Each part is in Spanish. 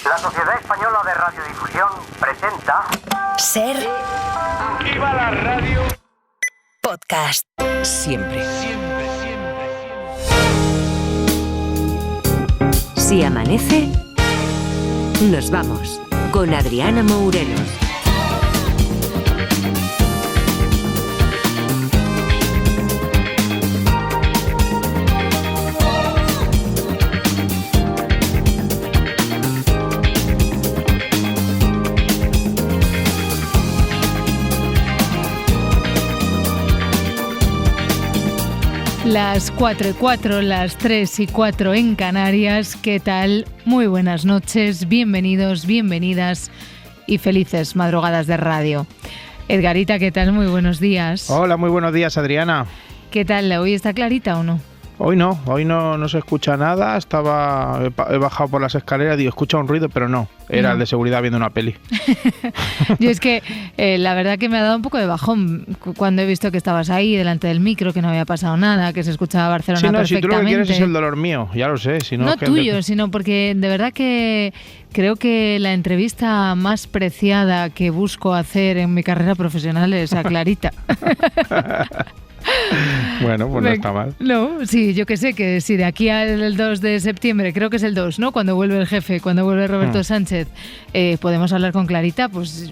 La Sociedad Española de Radiodifusión presenta... Ser... ¡Viva la radio! Podcast. Siempre. Si amanece, nos vamos con Adriana Mourelos. Las 4:04, las 3:04 en Canarias. ¿Qué tal? Muy buenas noches, bienvenidos, bienvenidas y felices madrugadas de radio. Edgarita, ¿qué tal? Muy buenos días. Hola, muy buenos días, Adriana. ¿Qué tal? ¿Hoy está clarita o no? Hoy no se escucha nada. He bajado por las escaleras, digo, escucha un ruido, pero no, era el de seguridad viendo una peli. Yo es que la verdad que me ha dado un poco de bajón cuando he visto que estabas ahí delante del micro, que no había pasado nada, que se escuchaba Barcelona perfectamente. Si tú lo que quieres es el dolor mío, ya lo sé. No tuyo, sino porque de verdad que creo que la entrevista más preciada que busco hacer en mi carrera profesional es a Clarita. Bueno, pues no está mal. No, sí, yo que sé, que si de aquí al 2 de septiembre, creo que es el 2, ¿no? Cuando vuelve el jefe, cuando vuelve Roberto Sánchez, podemos hablar con Clarita, pues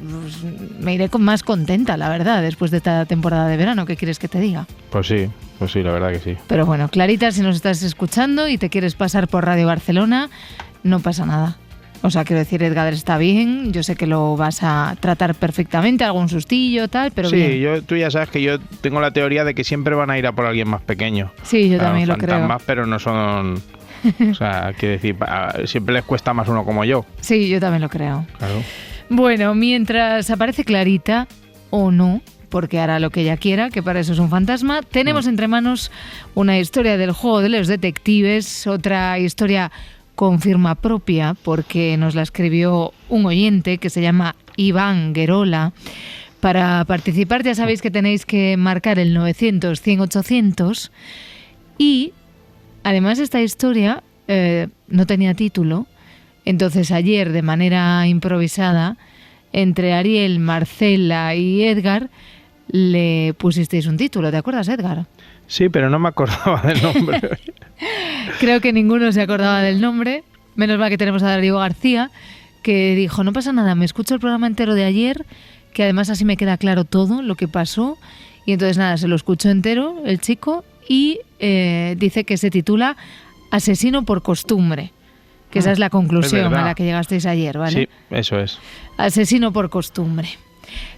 me iré más contenta, la verdad, después de esta temporada de verano. ¿Qué quieres que te diga? Pues sí, la verdad que sí. Pero bueno, Clarita, si nos estás escuchando y te quieres pasar por Radio Barcelona, no pasa nada. O sea, quiero decir, Edgar está bien, yo sé que lo vas a tratar perfectamente, algún sustillo, tal, pero sí, bien. Tú ya sabes que yo tengo la teoría de que siempre van a ir a por alguien más pequeño. Sí, yo también lo creo. Fantasmas, pero no son... O sea, quiero decir, siempre les cuesta más uno como yo. Sí, yo también lo creo. Claro. Bueno, mientras aparece Clarita, o no, porque hará lo que ella quiera, que para eso es un fantasma, tenemos entre manos una historia del juego de los detectives, otra historia con firma propia, porque nos la escribió un oyente que se llama Iván Guerola. Para participar ya sabéis que tenéis que marcar el 900-100-800 y además esta historia no tenía título, entonces ayer de manera improvisada entre Ariel, Marcela y Edgar le pusisteis un título, ¿te acuerdas, Edgar? Sí, pero no me acordaba del nombre. Creo que ninguno se acordaba del nombre. Menos mal que tenemos a Darío García, que dijo, no pasa nada, me escucho el programa entero de ayer, que además así me queda claro todo lo que pasó. Y entonces nada, se lo escuchó entero el chico y dice que se titula Asesino por costumbre. Que esa es la conclusión a la que llegasteis ayer, ¿vale? Sí, eso es. Asesino por costumbre.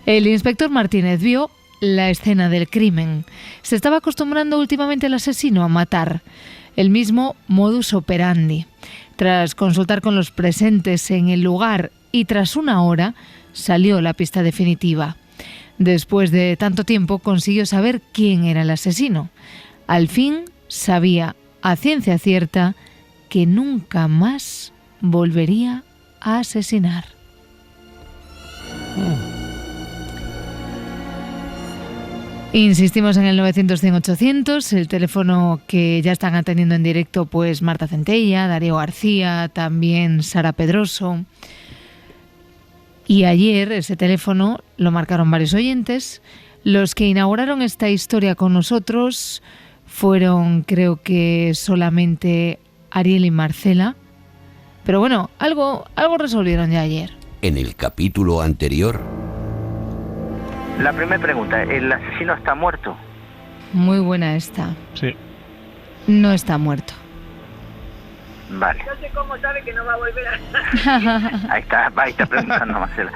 El inspector Martínez vio la escena del crimen. Se estaba acostumbrando últimamente el asesino a matar. El mismo modus operandi. Tras consultar con los presentes en el lugar y tras una hora, salió la pista definitiva. Después de tanto tiempo consiguió saber quién era el asesino. Al fin sabía a ciencia cierta que nunca más volvería a asesinar. Insistimos en el 900-100-800, el teléfono que ya están atendiendo en directo pues Marta Centella, Darío García, también Sara Pedroso. Y ayer ese teléfono lo marcaron varios oyentes. Los que inauguraron esta historia con nosotros fueron, creo que solamente Ariel y Marcela. Pero bueno, algo resolvieron ya ayer. En el capítulo anterior... La primera pregunta, ¿el asesino está muerto? Muy buena esta. Sí. No está muerto. Vale. No sé cómo sabe que no va a volver a... Ahí está preguntando Marcela.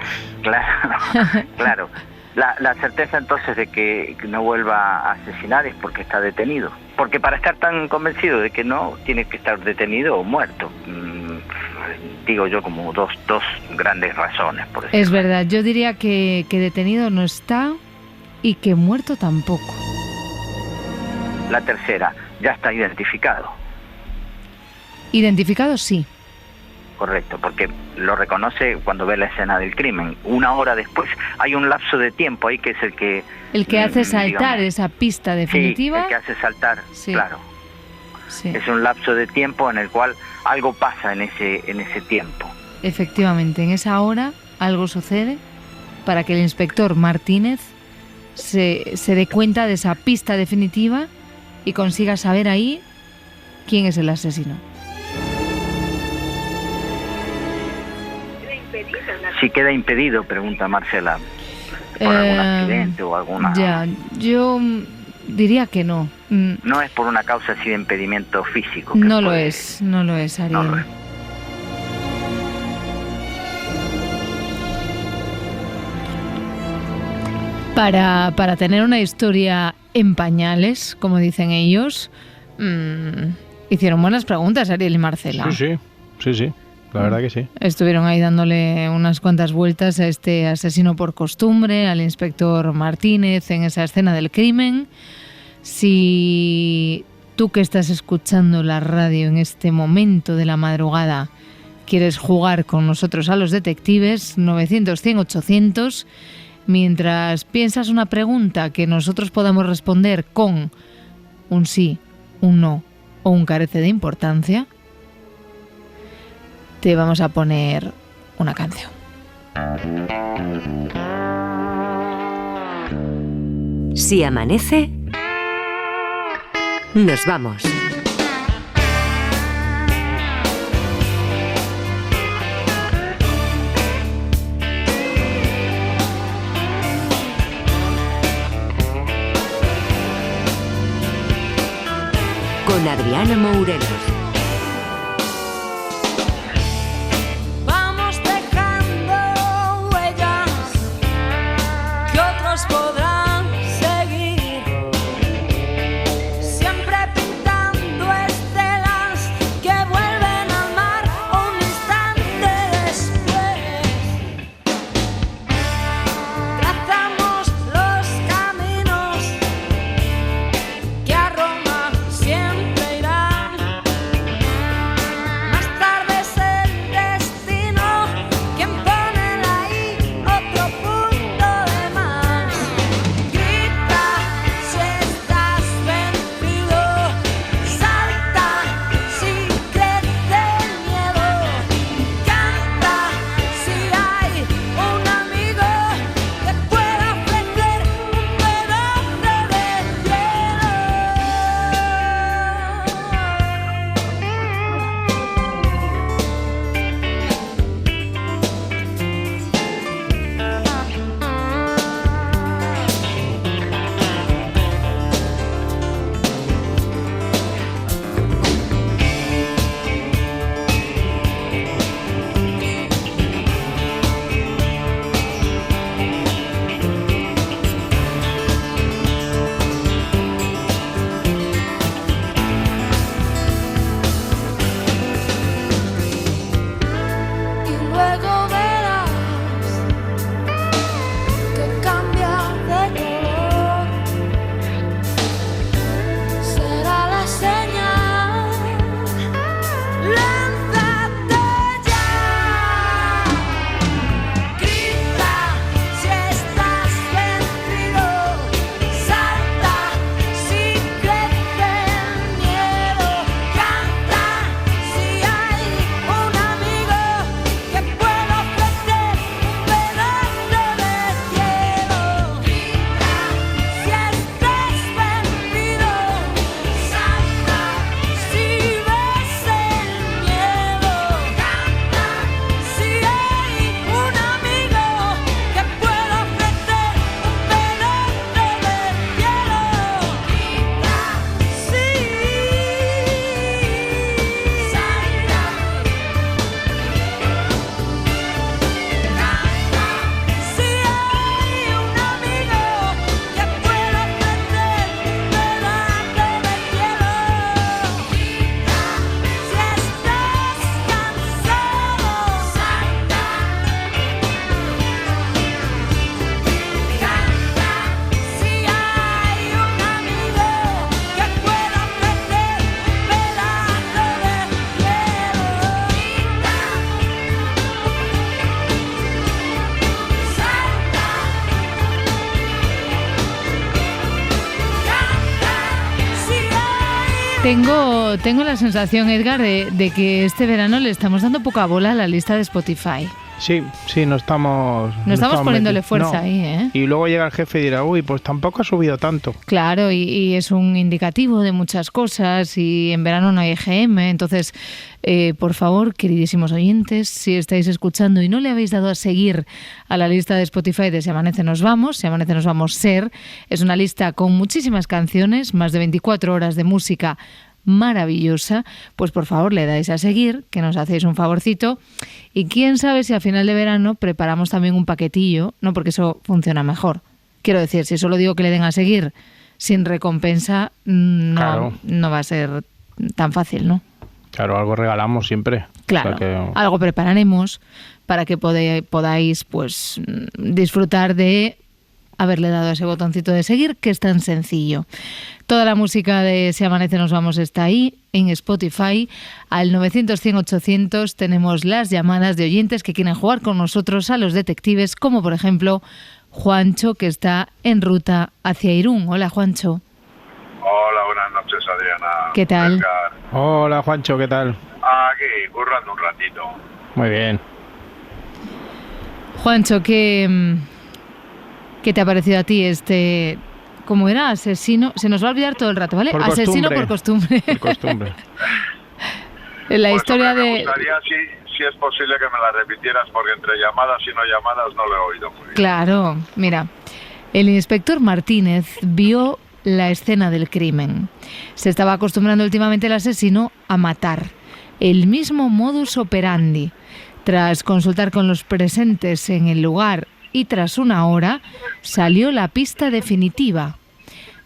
Claro. La certeza entonces de que no vuelva a asesinar es porque está detenido. Porque para estar tan convencido de que no, tiene que estar detenido o muerto. Digo yo como dos grandes razones. Por decirlo. Es verdad, yo diría que detenido no está y que muerto tampoco. La tercera, ya está identificado. Identificado sí. Correcto, porque lo reconoce cuando ve la escena del crimen. Una hora después hay un lapso de tiempo ahí que es el que hace saltar esa pista definitiva. Sí, el que hace saltar, sí. Claro. Sí. Es un lapso de tiempo en el cual algo pasa en ese tiempo. efectivamente, en esa hora algo sucede para que el inspector Martínez se dé cuenta de esa pista definitiva y consiga saber ahí quién es el asesino. Si queda impedido, pregunta Marcela, por algún accidente o alguna... Ya, yo diría que no. No es por una causa así de impedimento físico. No lo es, Ariel. No lo es. Para tener una historia en pañales, como dicen ellos, hicieron buenas preguntas Ariel y Marcela. Sí, la verdad que sí. Estuvieron ahí dándole unas cuantas vueltas a este asesino por costumbre, al inspector Martínez en esa escena del crimen. Si tú que estás escuchando la radio en este momento de la madrugada quieres jugar con nosotros a los detectives, 900-100-800, mientras piensas una pregunta que nosotros podamos responder con un sí, un no o un carece de importancia, te vamos a poner una canción. Si amanece, nos vamos. Con Adriana Mourelos. Vamos dejando huellas que otros podrán seguir, siempre pintando estelas que vuelven al mar un instante después. Trazamos los caminos que a Roma siempre irán. Más tarde es el destino quien pone la I, otro punto de más. Grita si estás vencido, salta si crece el miedo, canta si hay un amigo que pueda ofrecer un pedazo de cielo. Y luego verás que cambia de color. Será la señal. Lánzate ya. Grita si estás vencido, salta si crece el miedo, canta si hay un amigo que pueda Tengo la sensación, Edgar, de que este verano le estamos dando poca bola a la lista de Spotify. Sí, no estamos... No estamos poniéndole metiendo. fuerza No. ahí, ¿eh? Y luego llega el jefe y dirá, uy, pues tampoco ha subido tanto. Claro, y es un indicativo de muchas cosas y en verano no hay EGM. Entonces, por favor, queridísimos oyentes, si estáis escuchando y no le habéis dado a seguir a la lista de Spotify de Si Amanece Nos Vamos, Si Amanece Nos Vamos Ser, es una lista con muchísimas canciones, más de 24 horas de música maravillosa, pues por favor le dais a seguir, que nos hacéis un favorcito, y quién sabe si a final de verano preparamos también un paquetillo, no, porque eso funciona mejor. Quiero decir, si solo digo que le den a seguir sin recompensa, Claro. no va a ser tan fácil, ¿no? Claro, algo regalamos siempre. Claro, O sea que- algo prepararemos para que podáis pues disfrutar de haberle dado ese botoncito de seguir, que es tan sencillo. Toda la música de Si Amanece Nos Vamos está ahí, en Spotify. Al 900-100-800 tenemos las llamadas de oyentes que quieren jugar con nosotros a los detectives, como por ejemplo Juancho, que está en ruta hacia Irún. Hola, Juancho. Hola, buenas noches, Adriana. ¿Qué tal? Edgar. Hola, Juancho, ¿qué tal? Aquí, currando un ratito. Muy bien. Juancho, ¿qué te ha parecido a ti este... ¿Cómo era? Asesino... Se nos va a olvidar todo el rato, ¿vale? Por Asesino costumbre. por costumbre. Por costumbre. La Pues, historia hombre, de... Me gustaría, si es posible, que me la repitieras, porque entre llamadas y no llamadas no lo he oído muy bien. Claro, mira, el inspector Martínez vio la escena del crimen. Se estaba acostumbrando últimamente el asesino a matar. El mismo modus operandi. Tras consultar con los presentes en el lugar y tras una hora, salió la pista definitiva.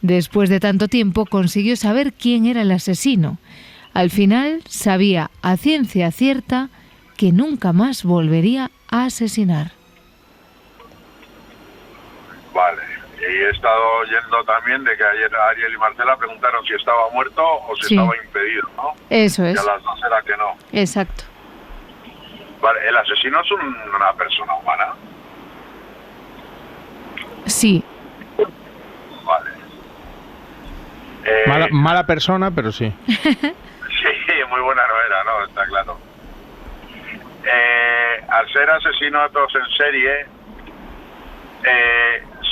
Después de tanto tiempo consiguió saber quién era el asesino. Al final sabía a ciencia cierta que nunca más volvería a asesinar. Vale. Y he estado oyendo también de que ayer Ariel y Marcela preguntaron si estaba muerto o si Sí. estaba impedido, ¿no? Eso Y es, a las dos era que no. exacto. Vale, ¿el asesino es una persona humana? Sí, Vale. Mala persona, pero sí. Sí, muy buena no era, ¿no? Está claro. Al ser asesinatos en serie,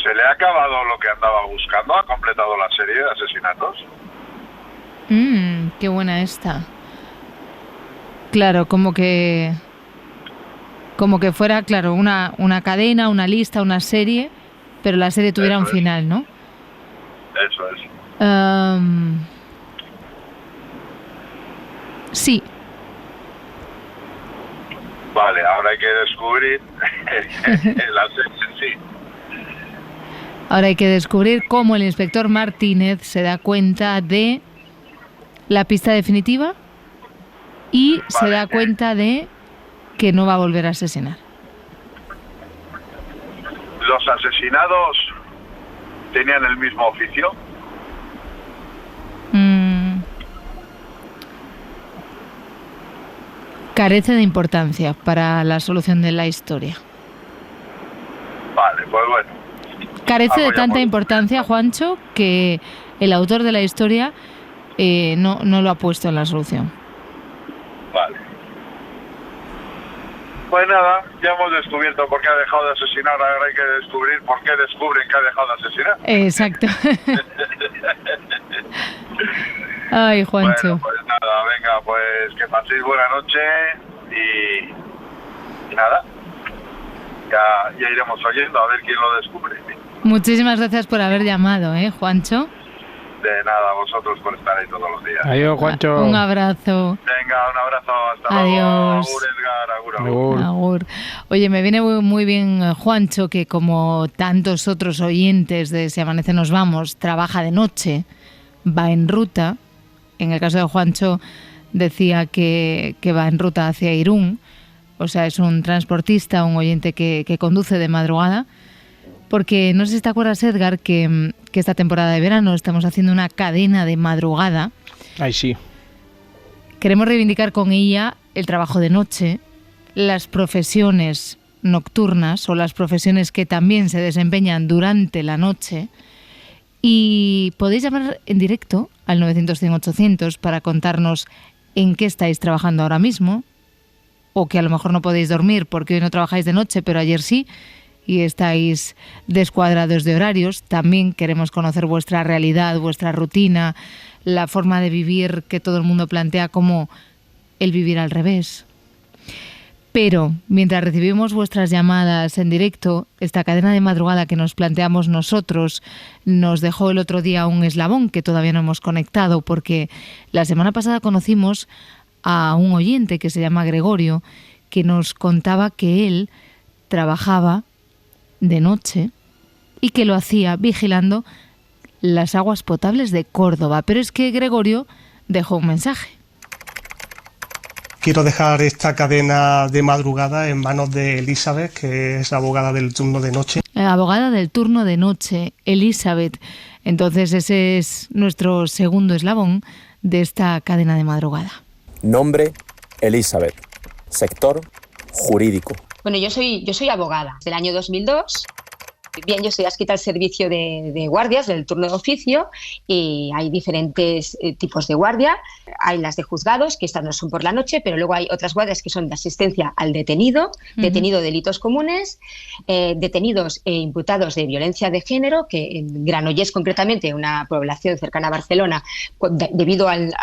¿se le ha acabado lo que andaba buscando? ¿Ha completado la serie de asesinatos? qué buena esta. Claro, como que fuera, claro, una cadena, una lista, una serie, pero la serie tuviera un Eso es. final, ¿no? Eso es. Sí, Vale, ahora hay que descubrir la serie en sí. ahora hay que descubrir cómo el inspector Martínez se da cuenta de la pista definitiva y se Vale. da cuenta de que no va a volver a asesinar. ¿Los asesinados tenían el mismo oficio? Carece de importancia para la solución de la historia. Vale, pues bueno. Carece de Algo ya tanta hemos importancia, Juancho, que el autor de la historia no lo ha puesto en la solución. Vale. Pues nada, ya hemos descubierto por qué ha dejado de asesinar, ahora hay que descubrir por qué descubren que ha dejado de asesinar. Exacto. Ay, Juancho. Bueno, pues nada, venga, pues que paséis buena noche y nada, ya iremos oyendo a ver quién lo descubre. Muchísimas gracias por haber llamado, Juancho. De nada, a vosotros por estar ahí todos los días. Adiós, Juancho. Un abrazo. Venga, un abrazo, hasta Adiós. luego. Agur, Edgar, agur, agur. Agur. Agur. Oye, me viene muy bien Juancho, que como tantos otros oyentes de Si Amanece Nos Vamos, trabaja de noche, va en ruta. En el caso de Juancho decía que va en ruta hacia Irún, o sea, es un transportista, un oyente que conduce de madrugada, porque no sé si te acuerdas, Edgar, que esta temporada de verano estamos haciendo una cadena de madrugada. Ay, sí. Queremos reivindicar con ella el trabajo de noche, las profesiones nocturnas o las profesiones que también se desempeñan durante la noche Y podéis llamar en directo al 900-100-800 para contarnos en qué estáis trabajando ahora mismo, o que a lo mejor no podéis dormir porque hoy no trabajáis de noche, pero ayer sí, y estáis descuadrados de horarios. También queremos conocer vuestra realidad, vuestra rutina, la forma de vivir que todo el mundo plantea como el vivir al revés. Pero mientras recibimos vuestras llamadas en directo, esta cadena de madrugada que nos planteamos nosotros nos dejó el otro día un eslabón que todavía no hemos conectado, porque la semana pasada conocimos a un oyente que se llama Gregorio, que nos contaba que él trabajaba de noche y que lo hacía vigilando las aguas potables de Córdoba. Pero es que Gregorio dejó un mensaje. Quiero dejar esta cadena de madrugada en manos de Elizabeth, que es la abogada del turno de noche. Abogada del turno de noche, Elizabeth. Entonces ese es nuestro segundo eslabón de esta cadena de madrugada. Nombre, Elizabeth. Sector, jurídico. Bueno, yo soy abogada del año 2002. Bien, yo estoy adscrita al servicio de guardias del turno de oficio y hay diferentes tipos de guardia. Hay las de juzgados, que estas no son por la noche, pero luego hay otras guardias que son de asistencia al detenido, detenido de delitos comunes, detenidos e imputados de violencia de género, que en Granollers concretamente, una población cercana a Barcelona, debido al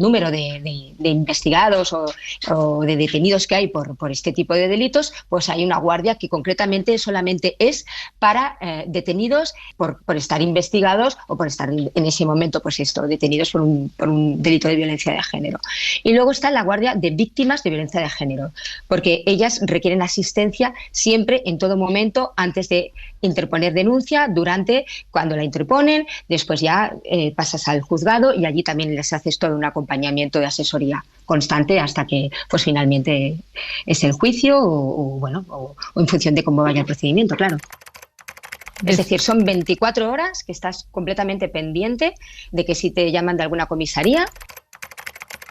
número de investigados o de detenidos que hay por este tipo de delitos, pues hay una guardia que concretamente solamente es para detenidos por estar investigados o por estar en ese momento detenidos por un delito de violencia de género. Y luego está la guardia de víctimas de violencia de género, porque ellas requieren asistencia siempre, en todo momento, antes de interponer denuncia, durante, cuando la interponen, después ya pasas al juzgado y allí también les haces todo un acompañamiento de asesoría constante hasta que pues finalmente es el juicio o en función de cómo vaya el procedimiento, claro. Es decir, son 24 horas que estás completamente pendiente de que si te llaman de alguna comisaría.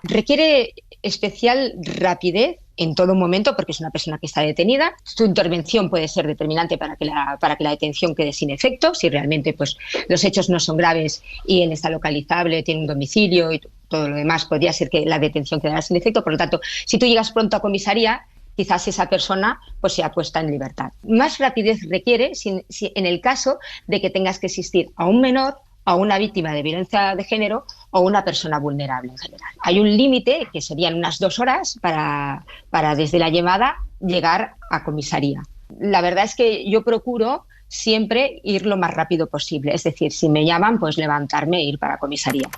Requiere especial rapidez en todo momento porque es una persona que está detenida. Su intervención puede ser determinante para que la detención quede sin efecto. Si realmente pues, los hechos no son graves y él está localizable, tiene un domicilio y todo lo demás, podría ser que la detención quedara sin efecto. Por lo tanto, si tú llegas pronto a comisaría, quizás esa persona pues sea puesta en libertad. Más rapidez requiere si en el caso de que tengas que asistir a un menor, a una víctima de violencia de género o una persona vulnerable en general. Hay un límite que serían unas 2 horas para desde la llamada llegar a comisaría. La verdad es que yo procuro siempre ir lo más rápido posible. Es decir, si me llaman, pues levantarme e ir para comisaría.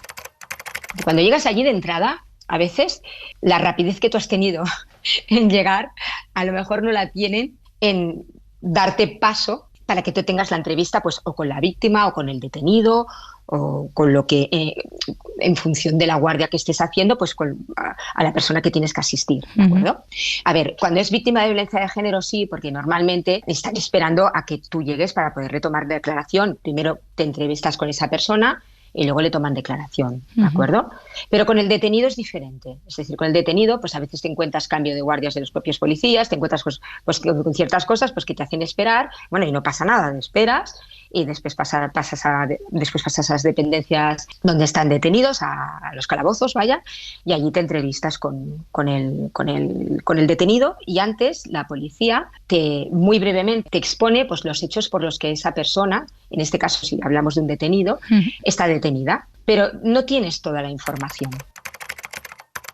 Cuando llegas allí de entrada, a veces la rapidez que tú has tenido en llegar, a lo mejor no la tienen en darte paso para que tú tengas la entrevista pues o con la víctima o con el detenido o con lo que en función de la guardia que estés haciendo pues a la persona que tienes que asistir, ¿de acuerdo? A ver, cuando es víctima de violencia de género sí, porque normalmente están esperando a que tú llegues para poder retomar declaración. Primero te entrevistas con esa persona y luego le toman declaración, ¿de acuerdo? Pero con el detenido es diferente. Es decir, con el detenido, pues a veces te encuentras cambio de guardias de los propios policías, te encuentras pues con ciertas cosas pues que te hacen esperar, bueno, y no pasa nada, te esperas y después pasas a las dependencias donde están detenidos, a los calabozos, vaya, y allí te entrevistas con el detenido y antes la policía muy brevemente te expone pues los hechos por los que esa persona, en este caso si hablamos de un detenido, está detenida, pero no tienes toda la información.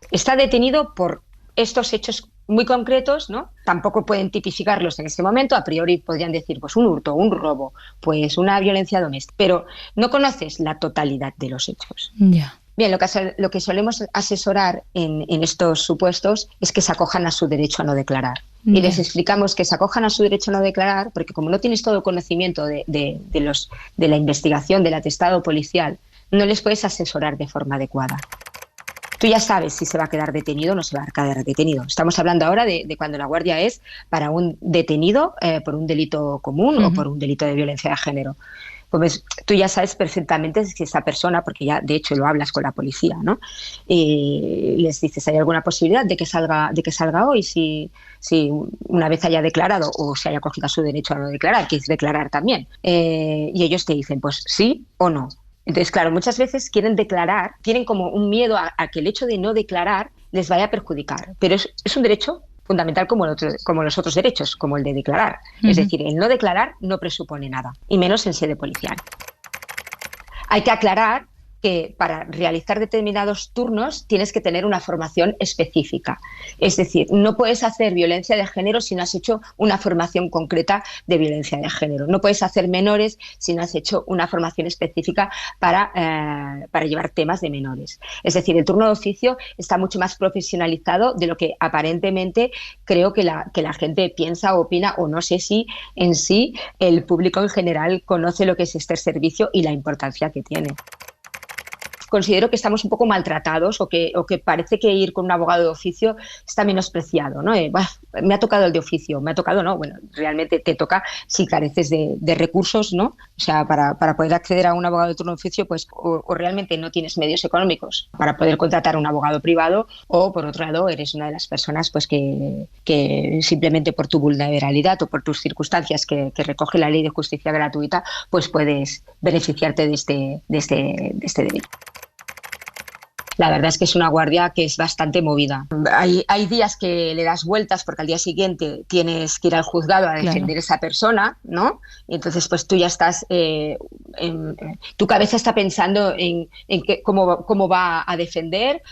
Está detenido por estos hechos muy concretos, ¿no? Tampoco pueden tipificarlos en ese momento, a priori podrían decir pues un hurto, un robo, pues una violencia doméstica, pero no conoces la totalidad de los hechos. Ya. Bien, lo que solemos asesorar en estos supuestos es que se acojan a su derecho a no declarar. Y les explicamos que se acojan a su derecho a no declarar porque como no tienes todo conocimiento de la investigación, del atestado policial, no les puedes asesorar de forma adecuada. Tú ya sabes si se va a quedar detenido o no se va a quedar detenido. Estamos hablando ahora de cuando la guardia es para un detenido por un delito común o por un delito de violencia de género. tú ya sabes perfectamente si esa persona, porque ya de hecho lo hablas con la policía, ¿no? Y les dices, ¿hay alguna posibilidad de que salga hoy si una vez haya declarado o se haya cogido a su derecho a no declarar, que es declarar también? Y ellos te dicen, pues sí o no. Entonces, claro, muchas veces quieren declarar, tienen como un miedo a que el hecho de no declarar les vaya a perjudicar, pero es un derecho fundamental como los otros derechos, como el de declarar. Es decir, el no declarar no presupone nada, y menos en sede policial. Hay que aclarar que para realizar determinados turnos tienes que tener una formación específica. Es decir, no puedes hacer violencia de género si no has hecho una formación concreta de violencia de género. No puedes hacer menores si no has hecho una formación específica para llevar temas de menores. Es decir, el turno de oficio está mucho más profesionalizado de lo que aparentemente creo que la gente piensa o opina, o no sé si en sí el público en general conoce lo que es este servicio y la importancia que tiene. Considero que estamos un poco maltratados o que parece que ir con un abogado de oficio está menospreciado, ¿no? Me ha tocado el de oficio, me ha tocado, no, bueno, realmente te toca si careces de recursos, ¿no? O sea, para poder acceder a un abogado de turno de oficio, pues o realmente no tienes medios económicos para poder contratar a un abogado privado, o por otro lado eres una de las personas pues que simplemente por tu vulnerabilidad o por tus circunstancias que recoge la Ley de Justicia Gratuita, pues puedes beneficiarte de este derecho. La verdad es que es una guardia que es bastante movida. Hay días que le das vueltas porque al día siguiente tienes que ir al juzgado a defender a esa persona, ¿no? Y entonces pues tú ya estás, tu cabeza está pensando en cómo va a defender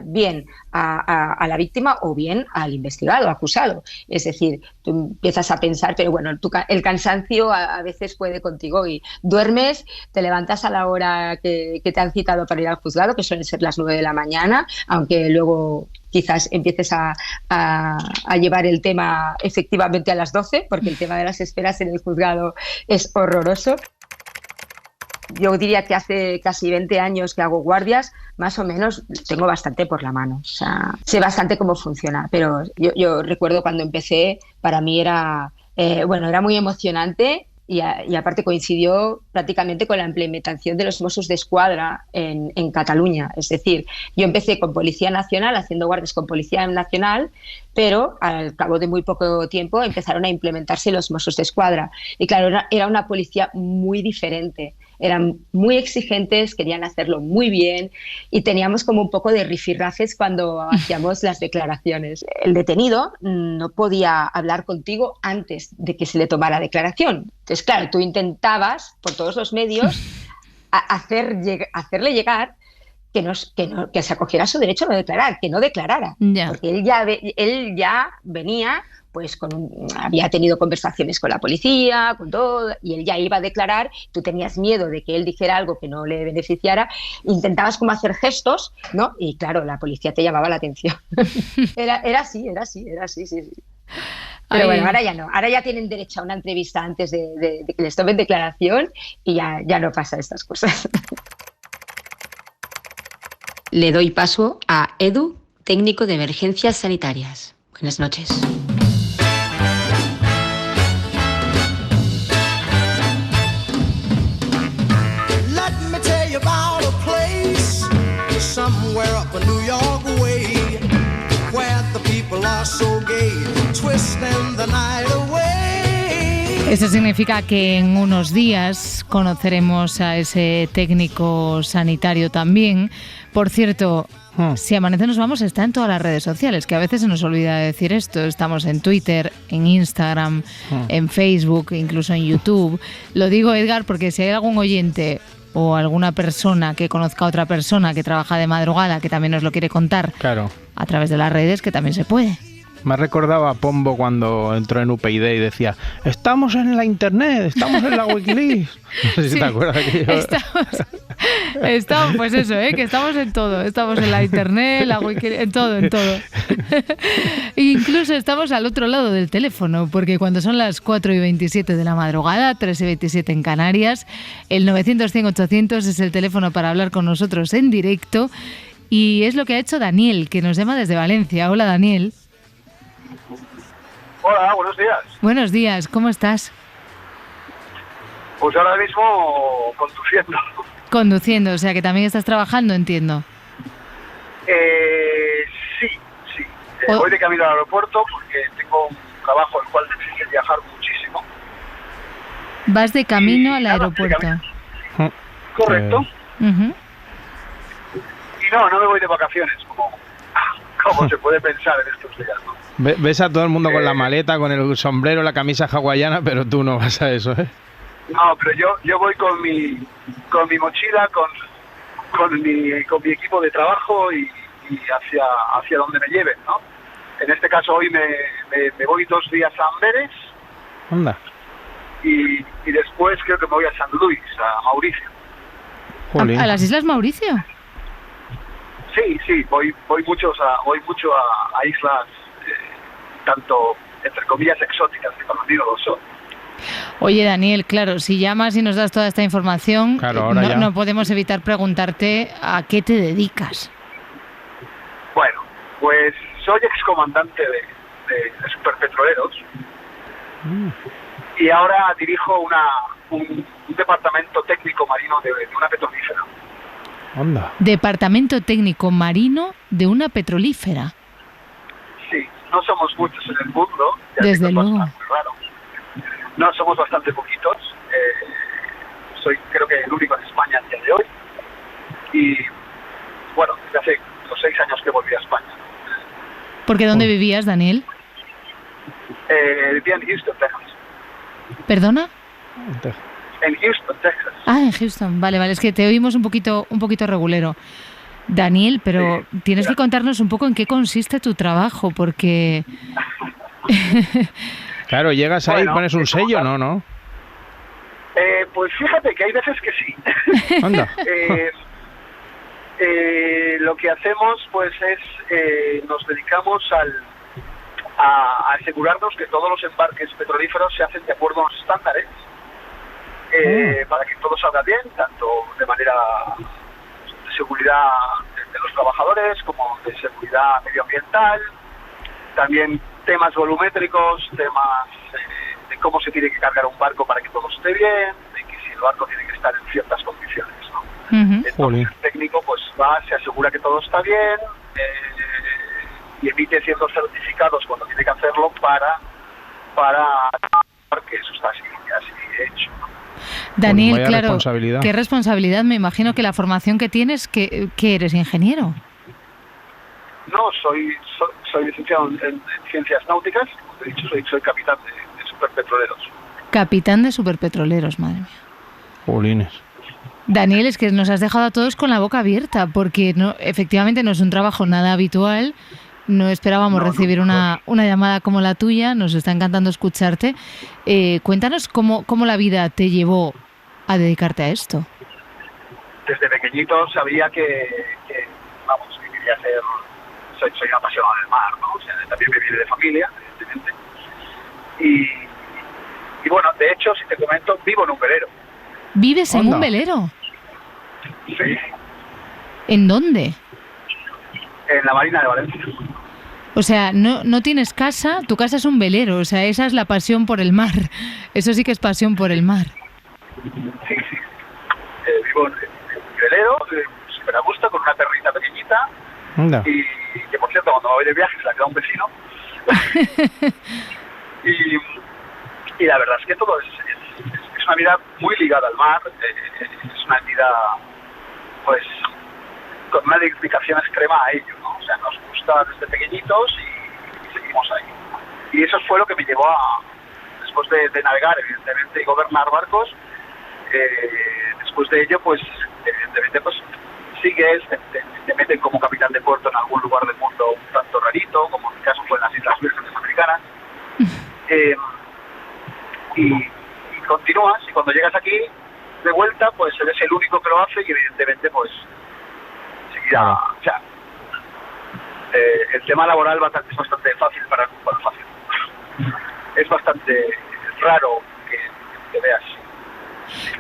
bien a la víctima o bien al investigado, acusado. Es decir, tú empiezas a pensar, pero bueno, el cansancio a veces puede contigo y duermes, te levantas a la hora que te han citado para ir al juzgado, que suelen ser las 9 de la mañana, aunque luego quizás empieces a llevar el tema efectivamente a las 12, porque el tema de las esperas en el juzgado es horroroso. Yo diría que hace casi 20 años que hago guardias, más o menos tengo bastante por la mano. O sea, sé bastante cómo funciona, pero yo recuerdo cuando empecé, para mí era muy emocionante. Y aparte coincidió prácticamente con la implementación de los Mossos d'Esquadra en Cataluña. Es decir, yo empecé con Policía Nacional, haciendo guardias con Policía Nacional, pero al cabo de muy poco tiempo empezaron a implementarse los Mossos d'Esquadra. Y claro, era una policía muy diferente. Eran muy exigentes, querían hacerlo muy bien y teníamos como un poco de rifirrafes cuando hacíamos las declaraciones. El detenido no podía hablar contigo antes de que se le tomara declaración. Entonces, claro, tú intentabas por todos los medios hacerle llegar que se acogiera a su derecho a no declarar, que no declarara. Ya. Porque él ya venía, pues había tenido conversaciones con la policía, con todo, y él ya iba a declarar. Tú tenías miedo de que él dijera algo que no le beneficiara, intentabas como hacer gestos, ¿no? Y claro, la policía te llamaba la atención. Era así, sí. Pero bueno, ahora ya no. Ahora ya tienen derecho a una entrevista antes de que les tomen declaración y ya no pasa estas cosas. Le doy paso a Edu, técnico de emergencias sanitarias. Buenas noches. Let me tell you about a place somewhere up in New York way where the people are so gay, twisting the night away. Eso significa que en unos días conoceremos a ese técnico sanitario también. Por cierto, Si Amanece Nos Vamos está en todas las redes sociales, que a veces se nos olvida decir esto. Estamos en Twitter, en Instagram, en Facebook, incluso en YouTube. Lo digo, Edgar, porque si hay algún oyente o alguna persona que conozca a otra persona que trabaja de madrugada, que también nos lo quiere contar, claro, a través de las redes, que también se puede. Me ha recordado a Pombo cuando entró en UPyD y decía: estamos en la internet, estamos en la Wikileaks. No sé si te acuerdas de aquello. Estamos, pues eso, que estamos en todo. Estamos en la internet, la Wikileaks, en todo. Incluso estamos al otro lado del teléfono, porque cuando son las 4:27 de la madrugada, 3:27 en Canarias, el 900-100-800 es el teléfono para hablar con nosotros en directo. Y es lo que ha hecho Daniel, que nos llama desde Valencia. Hola, Daniel. Hola, buenos días. Buenos días, ¿cómo estás? Pues ahora mismo conduciendo. Conduciendo, o sea que también estás trabajando, entiendo. Sí. Voy de camino al aeropuerto porque tengo un trabajo el cual me exige viajar muchísimo. Vas de camino al aeropuerto. Correcto. Uh-huh. Y no me voy de vacaciones, como se puede pensar en estos días, ¿no? Ves a todo el mundo con la maleta, con el sombrero, la camisa hawaiana, pero tú no vas a eso, ¿eh? No, pero yo voy con mi mochila, con mi equipo de trabajo y hacia donde me lleven, ¿no? En este caso hoy me voy 2 días a Amberes. Anda. Y después creo que me voy a San Luis, a Mauricio. ¿A las Islas Mauricio? Sí, voy mucho a islas, tanto entre comillas exóticas, que para mí no lo son. Oye, Daniel, claro, si llamas y nos das toda esta información, claro, no podemos evitar preguntarte a qué te dedicas. Bueno, pues soy excomandante de superpetroleros y ahora dirijo un departamento técnico marino de una petrolífera. Anda. Departamento técnico marino de una petrolífera. Sí, no somos muchos en el mundo. Desde luego. Muy raro. No, somos bastante poquitos. Soy creo que el único en España al día de hoy. Y bueno, desde hace 6 años que volví a España. ¿Porque dónde vivías, Daniel? Vivía en Houston, Texas. ¿Perdona? En Houston, Texas. Ah, en Houston. Vale, es que te oímos un poquito regulero. Daniel, pero sí, tienes que contarnos un poco en qué consiste tu trabajo, porque... Claro, llegas ahí y pones un sello, ¿no? Pues fíjate que hay veces que sí. Anda. Lo que hacemos pues es nos dedicamos a asegurarnos que todos los embarques petrolíferos se hacen de acuerdo a los estándares para que todo salga bien, tanto de manera de seguridad de los trabajadores como de seguridad medioambiental, también temas volumétricos, temas de cómo se tiene que cargar un barco para que todo esté bien, de que si el barco tiene que estar en ciertas condiciones, ¿no? Uh-huh. Entonces el técnico pues se asegura que todo está bien y emite ciertos certificados cuando tiene que hacerlo para que eso está así hecho. Daniel, pues claro, responsabilidad. Qué responsabilidad. Me imagino que la formación que tienes, que eres ingeniero. No, soy licenciado en ciencias náuticas, como te he dicho, soy capitán de superpetroleros. Capitán de superpetroleros, madre mía. Jolines. Daniel, es que nos has dejado a todos con la boca abierta, porque efectivamente no es un trabajo nada habitual. No esperábamos recibir una llamada como la tuya. Nos está encantando escucharte. Cuéntanos cómo la vida te llevó a dedicarte a esto. Desde pequeñito sabía que quería ser... Soy un apasionado del mar, ¿no? O sea, también me viene de familia, evidentemente. Y bueno, de hecho, si te comento, vivo en un velero. ¿Vives en un velero? Sí. ¿En dónde? En la Marina de Valencia. O sea, no tienes casa, tu casa es un velero, o sea, esa es la pasión por el mar. Eso sí que es pasión por el mar. Sí. Vivo en un velero, súper a gusto, con una perrita pequeñita. Anda. Y que, por cierto, cuando me voy de viaje se la queda un vecino. y la verdad es que todo es una vida muy ligada al mar, es una vida, pues, con una dedicación extrema a ello, ¿no? O sea, nos gusta desde pequeñitos y seguimos ahí. Y eso fue lo que me llevó después de navegar, evidentemente, y gobernar barcos, después de ello, pues, evidentemente, pues, sigues, te meten como capitán de puerto en algún lugar del mundo un tanto rarito, como en mi caso fue en las Islas Vírgenes Americanas, y continúas, y cuando llegas aquí de vuelta, pues eres el único que lo hace y evidentemente pues seguirá, o sea, el tema laboral es bastante fácil fácil. Es bastante raro que te veas.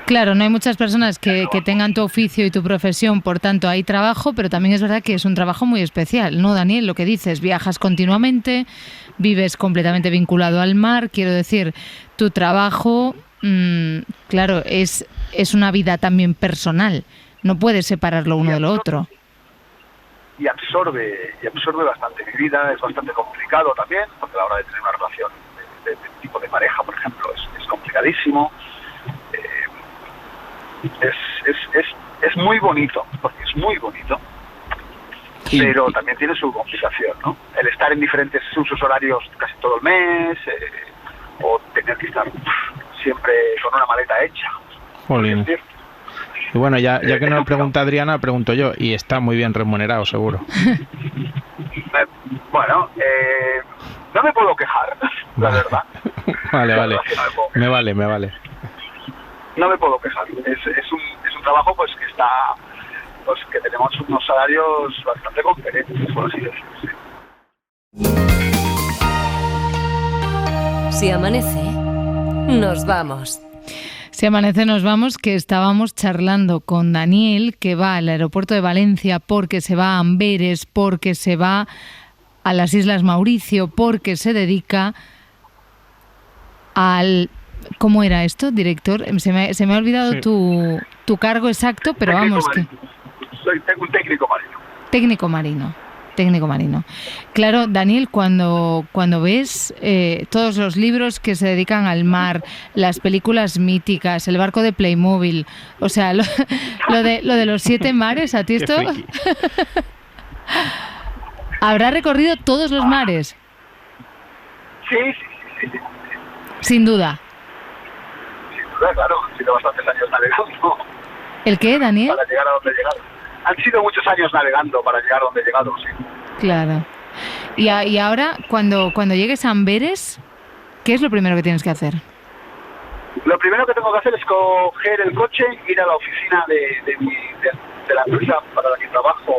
Claro, no hay muchas personas que tengan tu oficio y tu profesión, por tanto hay trabajo, pero también es verdad que es un trabajo muy especial, ¿no, Daniel? Lo que dices, viajas continuamente, vives completamente vinculado al mar, quiero decir, tu trabajo claro, es una vida también personal. No puedes separarlo uno de lo otro. Y absorbe bastante mi vida. Es bastante complicado también, porque a la hora de tener una relación de tipo de pareja, por ejemplo, es complicadísimo. Es muy bonito, porque es muy bonito, pero también tiene su complicación, ¿no? El estar en diferentes usos horarios casi todo el mes, o tener que estar siempre con una maleta hecha. Jolín. Y bueno, ya que no lo pregunta Adriana, pregunto yo, y está muy bien remunerado, seguro. Bueno, no me puedo quejar, la verdad. Vale. Me vale. No me puedo quejar. Es un trabajo pues que está, pues que tenemos unos salarios bastante convenientes, por así decirlo. Si amanece, nos vamos. Si amanece nos vamos, que estábamos charlando con Daniel, que va al aeropuerto de Valencia porque se va a Amberes, porque se va a las Islas Mauricio, porque se dedica al... ¿Cómo era esto, director? Se me ha olvidado tu cargo exacto, pero vamos que... Soy un técnico marino. Técnico marino. Claro, Daniel, cuando ves todos los libros que se dedican al mar, las películas míticas, el barco de Playmobil, o sea, lo de los 7 mares, ¿a ti esto? ¿Habrá recorrido todos los mares? Sí. Sin duda. Claro, han sido bastantes años navegando. ¿El qué, Daniel? Para llegar a donde he llegado. Han sido muchos años navegando para llegar a donde he llegado, sí. Claro. Y ahora, cuando llegues a Amberes, ¿qué es lo primero que tienes que hacer? Lo primero que tengo que hacer es coger el coche, ir a la oficina de la empresa para la que trabajo,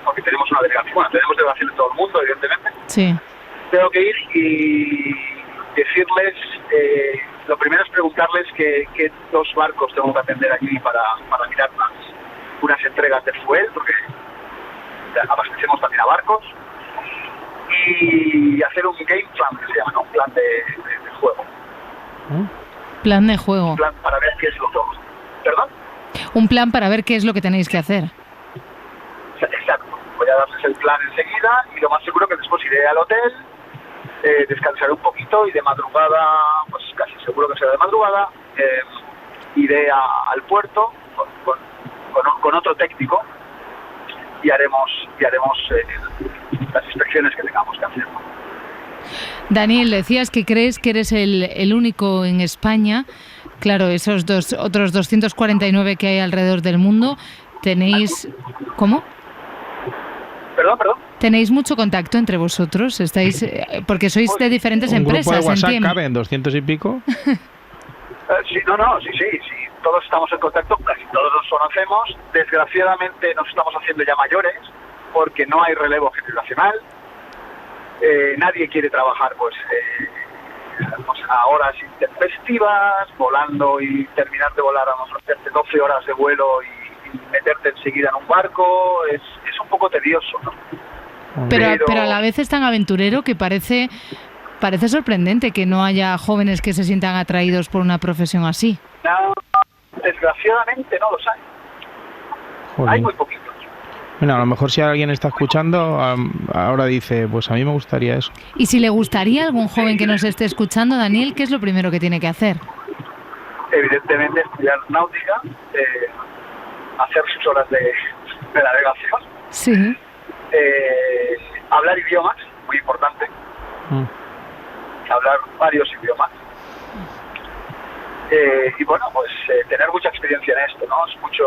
porque tenemos una delegación. Bueno, tenemos delegación en todo el mundo, evidentemente. Sí. Tengo que ir y decirles... lo primero es preguntarles qué 2 barcos tengo que atender aquí para mirar unas entregas de fuel, porque abastecemos también a barcos, y hacer un game plan, que se llama, ¿no? Un plan de juego. Plan de juego. Un plan para ver qué es lo que... ¿Perdón? Un plan para ver qué es lo que tenéis que hacer. Exacto. Voy a darles el plan enseguida y lo más seguro que después iré al hotel, descansaré un poquito y de madrugada, pues casi seguro que será de madrugada, iré al puerto con otro técnico y haremos las inspecciones que tengamos que hacer. Daniel, decías que crees que eres el único en España. Claro, esos otros 249 que hay alrededor del mundo, tenéis... ¿Cómo? Perdón. ¿Tenéis mucho contacto entre vosotros? ¿Estáis porque sois de diferentes empresas? ¿Un grupo de WhatsApp cabe en 200 y pico? Sí. Todos estamos en contacto, casi todos nos conocemos. Desgraciadamente nos estamos haciendo ya mayores porque no hay relevo generacional. Nadie quiere trabajar pues a horas intempestivas, volando y terminar de volar a lo mejor 12 horas de vuelo y meterte enseguida en un barco. Es un poco tedioso, ¿no? Pero a la vez es tan aventurero que parece sorprendente que no haya jóvenes que se sientan atraídos por una profesión así. No, desgraciadamente no los hay. Joder. Hay muy poquitos. Bueno, a lo mejor si alguien está escuchando, ahora dice, pues a mí me gustaría eso. Y si le gustaría a algún joven que nos esté escuchando, Daniel, ¿qué es lo primero que tiene que hacer? Evidentemente estudiar náutica, hacer sus horas de navegación. Sí. Hablar idiomas, muy importante. Hablar varios idiomas. Y bueno, pues tener mucha experiencia en esto, ¿no? Es mucho,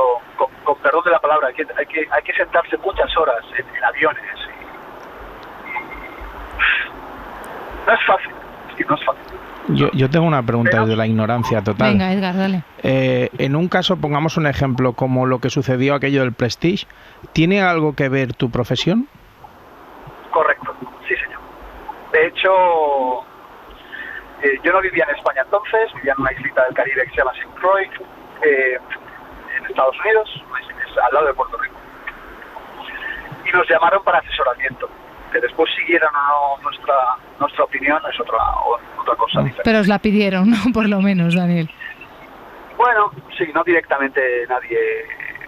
con perdón de la palabra, hay que sentarse muchas horas en aviones. No es fácil, es que no es fácil. Yo tengo una pregunta desde la ignorancia total. Venga, Edgar, dale. En un caso, pongamos un ejemplo, como lo que sucedió aquello del Prestige, ¿tiene algo que ver tu profesión? Correcto, sí señor. De hecho, yo no vivía en España entonces, vivía en una islita del Caribe que se llama St. Croix, en Estados Unidos, al lado de Puerto Rico. Y nos llamaron para asesoramiento. Que después siguieran o no nuestra opinión es otra cosa diferente. Pero os la pidieron, ¿no? Por lo menos, Daniel. Bueno, sí, no directamente nadie,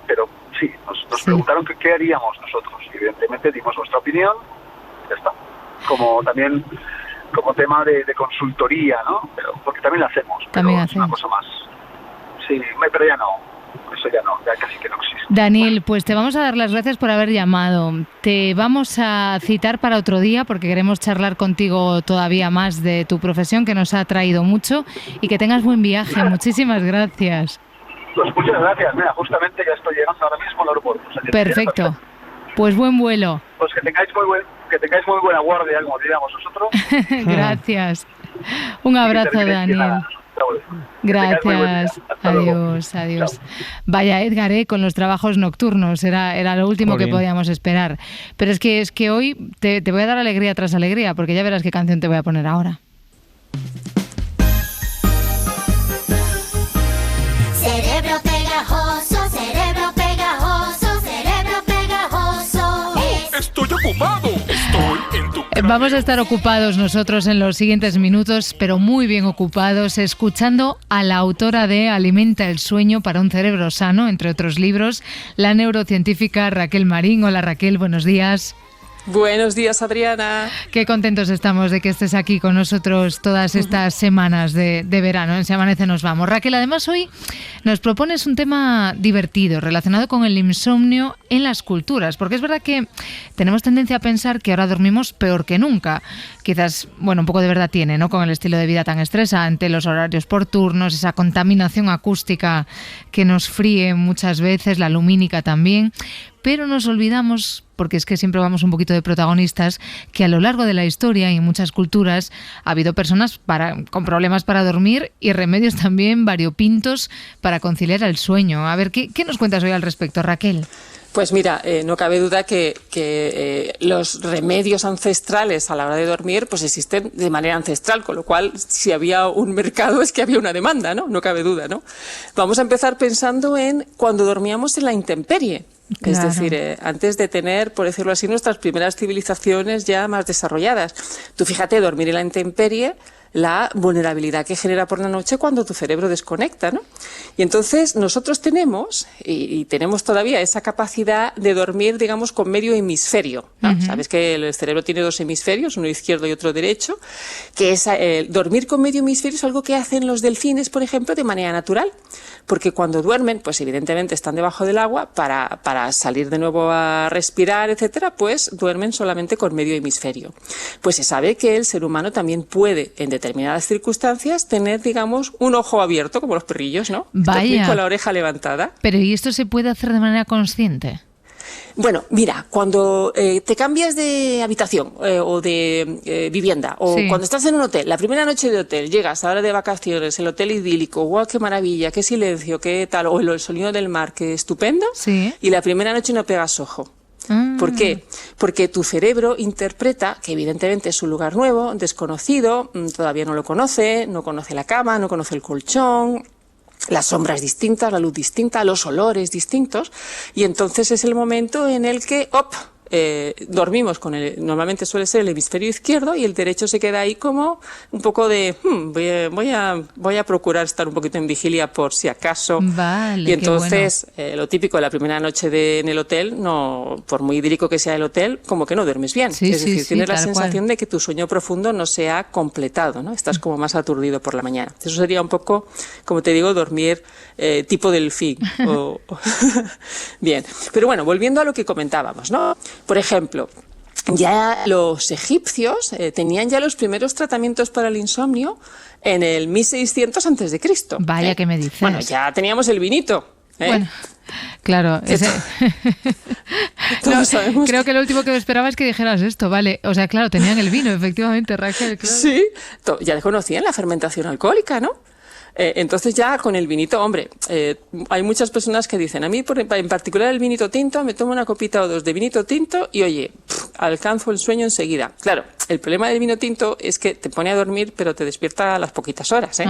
pero sí, nos preguntaron qué haríamos nosotros. Evidentemente dimos nuestra opinión, ya está. Como también como tema de consultoría, ¿no? Porque también la hacemos, pero es una cosa más. Sí, pero ya no, eso ya no, ya casi que no existe. Daniel, pues te vamos a dar las gracias por haber llamado. Te vamos a citar para otro día porque queremos charlar contigo todavía más de tu profesión, que nos ha traído mucho, y que tengas buen viaje. Muchísimas gracias. Pues muchas gracias. Mira, justamente ya estoy llegando ahora mismo al aeropuerto. O sea, perfecto. Pues buen vuelo. Pues que tengáis muy buena guardia, como diríamos nosotros. Gracias. Un abrazo, Daniel. Gracias. Adiós. Vaya, Edgar, con los trabajos nocturnos era lo último que podíamos esperar. Pero es que hoy te voy a dar alegría tras alegría, porque ya verás qué canción te voy a poner ahora. Cerebro pegajoso, cerebro pegajoso, cerebro pegajoso. Estoy ocupado. Estoy en tu cráneo. Vamos a estar ocupados nosotros en los siguientes minutos, pero muy bien ocupados, escuchando a la autora de Alimenta el sueño para un cerebro sano, entre otros libros, la neurocientífica Raquel Marín. Hola Raquel, buenos días. Buenos días, Adriana. Qué contentos estamos de que estés aquí con nosotros todas estas semanas de verano. En Se Amanece Nos Vamos. Raquel, además hoy nos propones un tema divertido relacionado con el insomnio en las culturas, porque es verdad que tenemos tendencia a pensar que ahora dormimos peor que nunca. Quizás, un poco de verdad tiene, ¿no? Con el estilo de vida tan estresante, los horarios por turnos, esa contaminación acústica que nos fríe muchas veces, la lumínica también. Pero nos olvidamos, porque es que siempre vamos un poquito de protagonistas, que a lo largo de la historia y en muchas culturas ha habido personas con problemas para dormir y remedios también variopintos para conciliar el sueño. A ver, ¿qué nos cuentas hoy al respecto, Raquel? Pues mira, no cabe duda que los remedios ancestrales a la hora de dormir pues existen de manera ancestral, con lo cual si había un mercado es que había una demanda, ¿no? No cabe duda, ¿no? Vamos a empezar pensando en cuando dormíamos en la intemperie. Claro. Es decir, antes de tener, por decirlo así, nuestras primeras civilizaciones ya más desarrolladas. Tú fíjate, dormir en la intemperie, la vulnerabilidad que genera por la noche cuando tu cerebro desconecta, ¿no? Y entonces nosotros tenemos, y tenemos todavía esa capacidad de dormir, digamos, con medio hemisferio, ¿no? Uh-huh. Sabes que el cerebro tiene dos hemisferios, uno izquierdo y otro derecho, que es dormir con medio hemisferio es algo que hacen los delfines, por ejemplo, de manera natural, porque cuando duermen, pues evidentemente están debajo del agua para salir de nuevo a respirar, etcétera, pues duermen solamente con medio hemisferio. Pues se sabe que el ser humano también puede, en determinadas circunstancias, tener, digamos, un ojo abierto, como los perrillos, ¿no? Vaya. Con la oreja levantada. Pero ¿y esto se puede hacer de manera consciente? Bueno, mira, cuando te cambias de habitación o de vivienda, o cuando estás en un hotel, la primera noche de hotel, llegas a hora de vacaciones, el hotel idílico, ¡guau, qué maravilla, qué silencio, qué tal! O el sonido del mar, qué estupendo, y la primera noche no pegas ojo. ¿Por qué? Porque tu cerebro interpreta que evidentemente es un lugar nuevo, desconocido, todavía no lo conoce, no conoce la cama, no conoce el colchón, las sombras distintas, la luz distinta, los olores distintos, y entonces es el momento en el que dormimos normalmente suele ser el hemisferio izquierdo y el derecho se queda ahí como un poco de voy a procurar estar un poquito en vigilia por si acaso. Vale, y entonces lo típico de la primera noche en el hotel, no, por muy idílico que sea el hotel, como que no duermes bien. Es decir, tienes la sensación de que tu sueño profundo no se ha completado, ¿no? Estás como más aturdido por la mañana. Eso sería un poco, como te digo, dormir tipo delfín. Bien, pero bueno, volviendo a lo que comentábamos, ¿no? Por ejemplo, ya los egipcios tenían ya los primeros tratamientos para el insomnio en el 1600 a.C. Vaya, ¿qué me dices? Bueno, ya teníamos el vinito. Bueno, claro. No, creo que lo último que me esperaba es que dijeras esto, vale. O sea, claro, tenían el vino, efectivamente, Raquel. Claro. Sí, ya conocían la fermentación alcohólica, ¿no? Entonces ya con el vinito, hombre, hay muchas personas que dicen, a mí en particular el vinito tinto, me tomo una copita o dos de vinito tinto y oye, alcanzo el sueño enseguida. Claro, el problema del vino tinto es que te pone a dormir pero te despierta a las poquitas horas, ¿eh?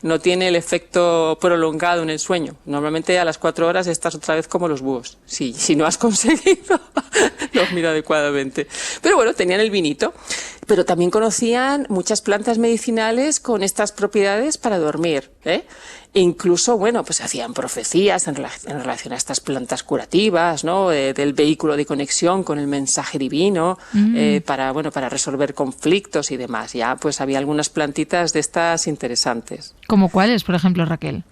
No tiene el efecto prolongado en el sueño. Normalmente a las 4 horas estás otra vez como los búhos, si no has conseguido dormir adecuadamente. Pero bueno, tenían el vinito. Pero también conocían muchas plantas medicinales con estas propiedades para dormir. dormir, ¿eh? E incluso, bueno, pues hacían profecías en relación a estas plantas curativas, ¿no? Del vehículo de conexión con el mensaje divino, para resolver conflictos y demás. Ya, pues había algunas plantitas de estas interesantes. ¿Como cuáles, por ejemplo, Raquel?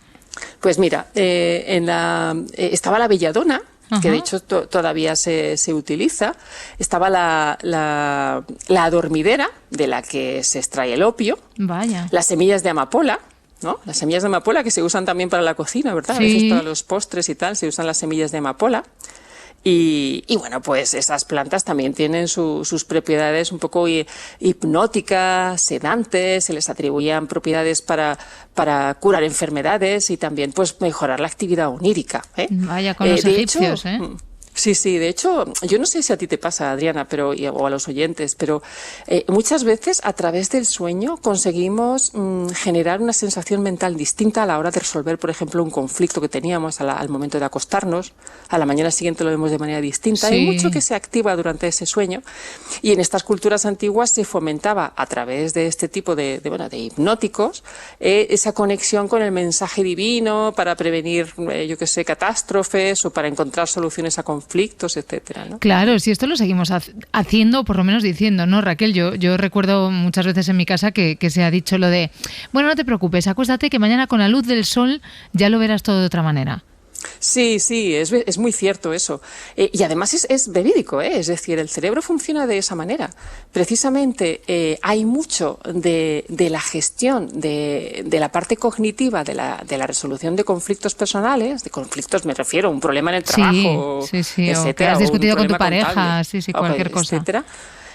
Pues mira, estaba la belladona, que de hecho todavía se utiliza. Estaba la dormidera, de la que se extrae el opio. Vaya. Las semillas de amapola, ¿no? Las semillas de amapola que se usan también para la cocina, ¿verdad? Sí. A veces para los postres y tal se usan las semillas de amapola. Y bueno, pues esas plantas también tienen sus propiedades un poco hipnóticas, sedantes, se les atribuían propiedades para curar enfermedades y también pues mejorar la actividad onírica, ¿eh? Vaya, con los egipcios, ¿eh? Sí, de hecho, yo no sé si a ti te pasa, Adriana, o a los oyentes, pero muchas veces a través del sueño conseguimos generar una sensación mental distinta a la hora de resolver, por ejemplo, un conflicto que teníamos al momento de acostarnos. A la mañana siguiente lo vemos de manera distinta. Sí. Hay mucho que se activa durante ese sueño, y en estas culturas antiguas se fomentaba a través de este tipo de hipnóticos esa conexión con el mensaje divino para prevenir, catástrofes o para encontrar soluciones a conflictos, etcétera, ¿no? Claro, si esto lo seguimos haciendo, o por lo menos diciendo, ¿no, Raquel? Yo recuerdo muchas veces en mi casa que se ha dicho lo de, bueno, no te preocupes, acuéstate que mañana con la luz del sol ya lo verás todo de otra manera. Sí, es muy cierto eso. Y además es verídico, ¿eh? Es decir, el cerebro funciona de esa manera. Precisamente hay mucho de la gestión de la parte cognitiva de la resolución de conflictos personales, de conflictos me refiero a un problema en el trabajo, etcétera, o que has discutido con tu pareja, cualquier cosa. Etcétera.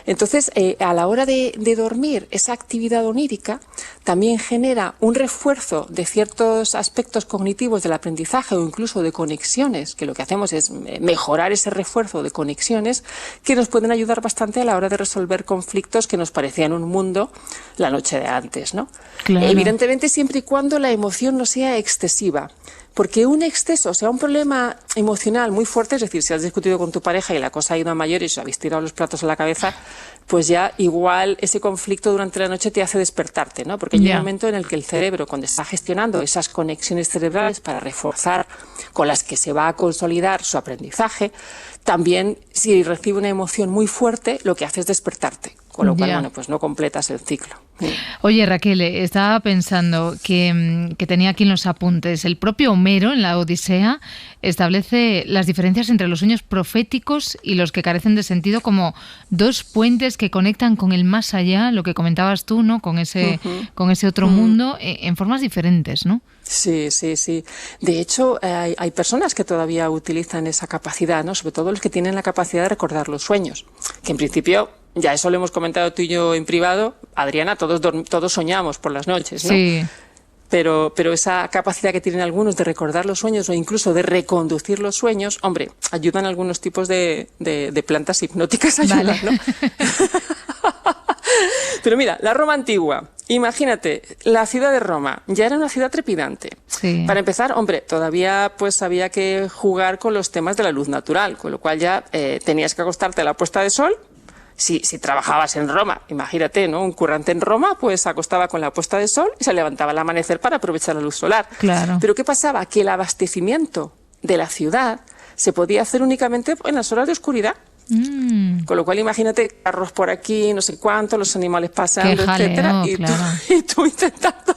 Entonces, a la hora de dormir, esa actividad onírica también genera un refuerzo de ciertos aspectos cognitivos del aprendizaje o incluso de conexiones, que lo que hacemos es mejorar ese refuerzo de conexiones que nos pueden ayudar bastante a la hora de resolver conflictos que nos parecían un mundo la noche de antes, ¿no? Claro. Evidentemente, siempre y cuando la emoción no sea excesiva. Porque un exceso, o sea, un problema emocional muy fuerte, es decir, si has discutido con tu pareja y la cosa ha ido a mayores y os habéis tirado los platos a la cabeza, pues ya igual ese conflicto durante la noche te hace despertarte, ¿no? Porque hay un momento en el que el cerebro, cuando está gestionando esas conexiones cerebrales para reforzar con las que se va a consolidar su aprendizaje, también si recibe una emoción muy fuerte, lo que hace es despertarte. Con lo cual, bueno, pues no completas el ciclo. Oye, Raquel, estaba pensando que tenía aquí en los apuntes, el propio Homero en la Odisea establece las diferencias entre los sueños proféticos y los que carecen de sentido como dos puentes que conectan con el más allá, lo que comentabas tú, ¿no? Con ese otro mundo, en formas diferentes, ¿no? Sí. De hecho, hay personas que todavía utilizan esa capacidad, ¿no? Sobre todo los que tienen la capacidad de recordar los sueños, que en principio, ya eso lo hemos comentado tú y yo en privado, Adriana, todos soñamos por las noches, ¿no? Sí. Pero esa capacidad que tienen algunos de recordar los sueños o incluso de reconducir los sueños, hombre, ayudan algunos tipos de plantas hipnóticas, ayudan, vale. ¿No? Pero mira, la Roma antigua, imagínate, la ciudad de Roma ya era una ciudad trepidante. Sí. Para empezar, hombre, todavía pues había que jugar con los temas de la luz natural, con lo cual ya tenías que acostarte a la puesta de sol. Si trabajabas en Roma, imagínate, ¿no? Un currante en Roma, pues se acostaba con la puesta de sol y se levantaba al amanecer para aprovechar la luz solar. Claro. Pero ¿qué pasaba? Que el abastecimiento de la ciudad se podía hacer únicamente en las horas de oscuridad. Con lo cual, imagínate, carros por aquí, no sé cuánto, los animales pasando, etcétera, y tú intentando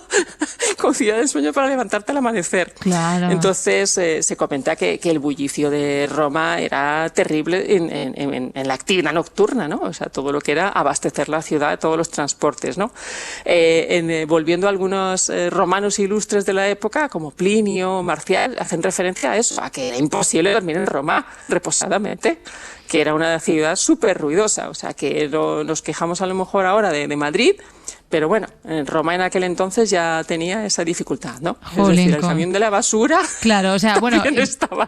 conciliar el sueño para levantarte al amanecer. Claro. Entonces, se comenta que el bullicio de Roma era terrible en la actividad nocturna, ¿no? O sea, todo lo que era abastecer la ciudad, todos los transportes, ¿no? Volviendo a algunos romanos ilustres de la época, como Plinio, Marcial, hacen referencia a eso, a que era imposible dormir en Roma reposadamente, que era una ciudad súper ruidosa, o sea que nos quejamos a lo mejor ahora de Madrid, pero bueno, en Roma en aquel entonces ya tenía esa dificultad, ¿no? Jolinco. Es decir, el camión de la basura. Claro, o sea, bueno,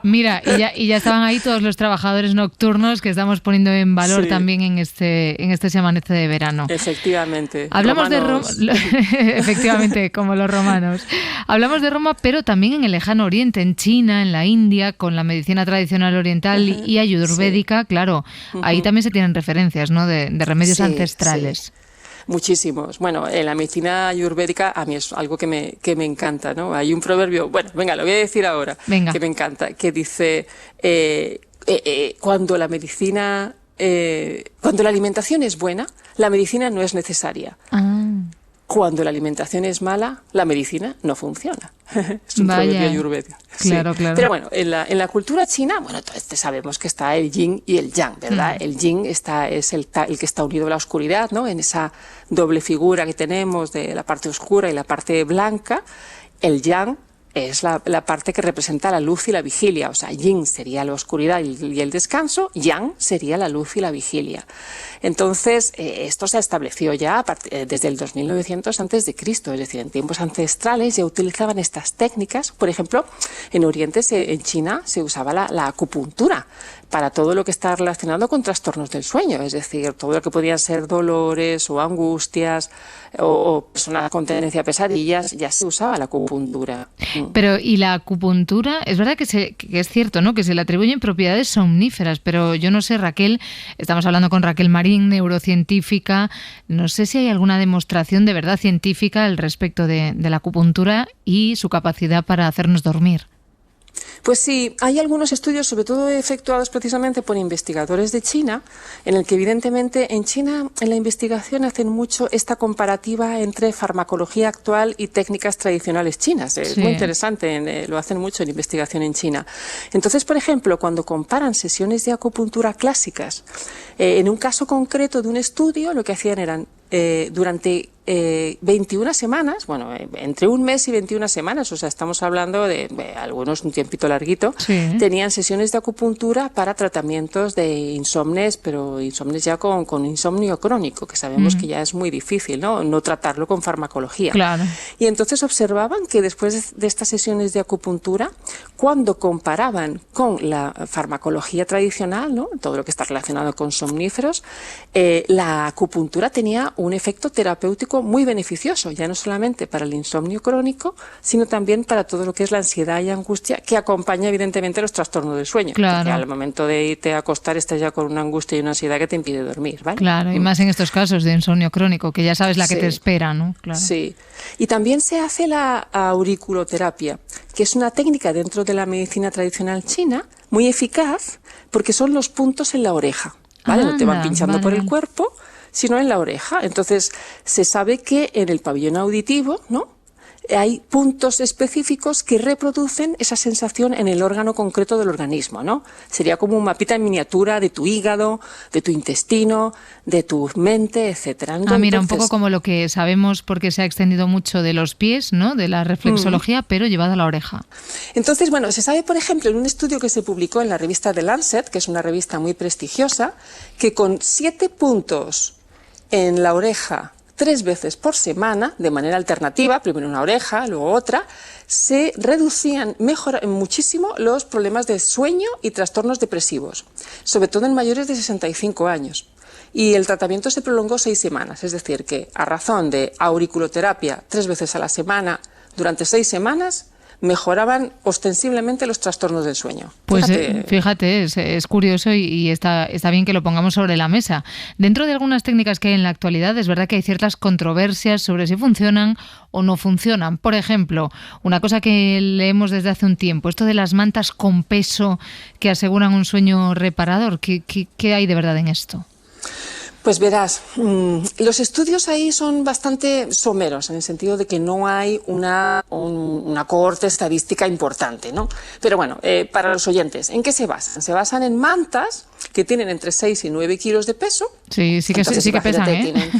mira, y ya estaban ahí todos los trabajadores nocturnos que estamos poniendo en valor también en este Se amanece de verano. Efectivamente. Hablamos romanos. De Roma, efectivamente, como los romanos. Hablamos de Roma, pero también en el lejano oriente, en China, en la India, con la medicina tradicional oriental y ayurvédica, claro, ahí también se tienen referencias, ¿no? De remedios ancestrales. Sí. Muchísimos. Bueno, en la medicina ayurvédica a mí es algo que me encanta, ¿no? Hay un proverbio, bueno, venga, lo voy a decir ahora, que me encanta, que dice, cuando la alimentación es buena, la medicina no es necesaria. Cuando la alimentación es mala, la medicina no funciona. Es un proverbio ayurvédico. Claro, sí. claro. Pero bueno, en la cultura china, bueno, sabemos que está el yin y el yang, ¿verdad? El yin es el que está unido a la oscuridad, ¿no? En esa doble figura que tenemos de la parte oscura y la parte blanca. El yang es la parte que representa la luz y la vigilia. O sea, yin sería la oscuridad y el descanso, yang sería la luz y la vigilia. Entonces, esto se estableció ya desde el 2900 a.C., es decir, en tiempos ancestrales ya utilizaban estas técnicas. Por ejemplo, en Oriente, en China, se usaba la acupuntura para todo lo que está relacionado con trastornos del sueño, es decir, todo lo que podían ser dolores o angustias o personas con tendencia a pesadillas, ya se usaba la acupuntura. Pero, ¿y la acupuntura? Es verdad que es cierto, ¿no?, que se le atribuyen propiedades somníferas, pero yo no sé, Raquel, estamos hablando con Raquel Marín, neurocientífica, no sé si hay alguna demostración de verdad científica al respecto de la acupuntura y su capacidad para hacernos dormir. Pues sí, hay algunos estudios, sobre todo efectuados precisamente por investigadores de China, en el que evidentemente en China en la investigación hacen mucho esta comparativa entre farmacología actual y técnicas tradicionales chinas. Es muy interesante, lo hacen mucho en investigación en China. Entonces, por ejemplo, cuando comparan sesiones de acupuntura clásicas, en un caso concreto de un estudio, lo que hacían eran durante 21 semanas, bueno, entre un mes y 21 semanas, o sea, estamos hablando de algunos un tiempito larguito, tenían sesiones de acupuntura para tratamientos de insomnes, pero insomnes ya con insomnio crónico, que sabemos que ya es muy difícil, ¿no? Tratarlo con farmacología. Claro. Y entonces observaban que después de estas sesiones de acupuntura, cuando comparaban con la farmacología tradicional, ¿no?, todo lo que está relacionado con somníferos, la acupuntura tenía un efecto terapéutico muy beneficioso, ya no solamente para el insomnio crónico, sino también para todo lo que es la ansiedad y angustia, que acompaña evidentemente los trastornos del sueño. Claro. Porque al momento de irte a acostar estás ya con una angustia y una ansiedad que te impide dormir, ¿vale? Claro, y más en estos casos de insomnio crónico, que ya sabes la que te espera, ¿no? Claro. Sí. Y también se hace la auriculoterapia, que es una técnica dentro de la medicina tradicional china muy eficaz, porque son los puntos en la oreja, ¿vale? No te van pinchando por el cuerpo, sino en la oreja. Entonces, se sabe que en el pabellón auditivo, ¿no?, hay puntos específicos que reproducen esa sensación en el órgano concreto del organismo, ¿no? Sería como un mapita en miniatura de tu hígado, de tu intestino, de tu mente, etcétera. Mira, un poco como lo que sabemos porque se ha extendido mucho de los pies, ¿no?, de la reflexología, pero llevado a la oreja. Entonces, bueno, se sabe, por ejemplo, en un estudio que se publicó en la revista The Lancet, que es una revista muy prestigiosa, que con 7 puntos en la oreja 3 veces por semana, de manera alternativa, primero una oreja, luego otra, se reducían muchísimo los problemas de sueño y trastornos depresivos, sobre todo en mayores de 65 años. Y el tratamiento se prolongó 6 semanas, es decir, que a razón de auriculoterapia 3 veces a la semana durante 6 semanas, mejoraban ostensiblemente los trastornos del sueño. Pues fíjate, es curioso y está bien que lo pongamos sobre la mesa. Dentro de algunas técnicas que hay en la actualidad, es verdad que hay ciertas controversias sobre si funcionan o no funcionan. Por ejemplo, una cosa que leemos desde hace un tiempo, esto de las mantas con peso que aseguran un sueño reparador. ¿Qué hay de verdad en esto? Pues verás, los estudios ahí son bastante someros, en el sentido de que no hay una cohorte estadística importante, ¿no? Pero bueno, para los oyentes, ¿en qué se basan? Se basan en mantas que tienen entre 6 y 9 kilos de peso. Sí que pesan, ¿eh?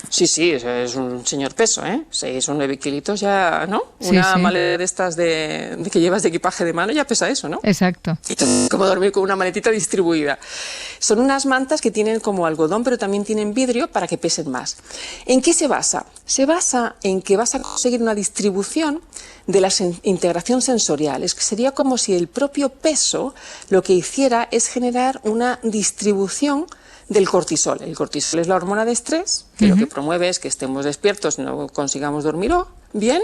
Sí, es un señor peso, ¿eh? 6 o 9 kilitos ya, ¿no? Una maleta de estas de que llevas de equipaje de mano ya pesa eso, ¿no? Exacto. Es como dormir con una maletita distribuida. Son unas mantas que tienen como algodón, pero también tienen vidrio para que pesen más. ¿En qué se basa? Se basa en que vas a conseguir una distribución de la integración sensorial. Es que sería como si el propio peso lo que hiciera es generar una distribución del cortisol. El cortisol es la hormona de estrés, que lo que promueve es que estemos despiertos y no consigamos dormir bien.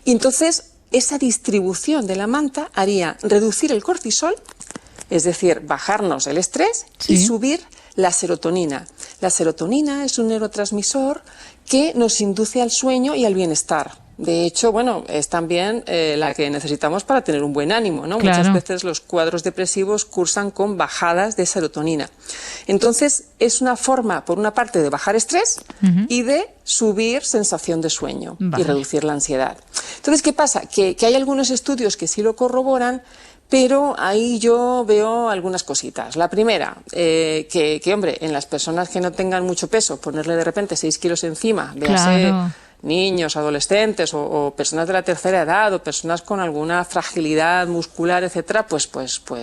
Y entonces esa distribución de la manta haría reducir el cortisol, Es decir, bajarnos el estrés y subir la serotonina. La serotonina es un neurotransmisor que nos induce al sueño y al bienestar. De hecho, bueno, es también la que necesitamos para tener un buen ánimo, ¿no? Claro. Muchas veces los cuadros depresivos cursan con bajadas de serotonina. Entonces, es una forma, por una parte, de bajar estrés y de subir sensación de sueño y reducir la ansiedad. Entonces, ¿qué pasa? Que hay algunos estudios que sí lo corroboran, pero ahí yo veo algunas cositas. La primera, que hombre, en las personas que no tengan mucho peso, ponerle de repente 6 kilos encima, véase... Claro. Niños, adolescentes o personas de la tercera edad o personas con alguna fragilidad muscular, etcétera, pues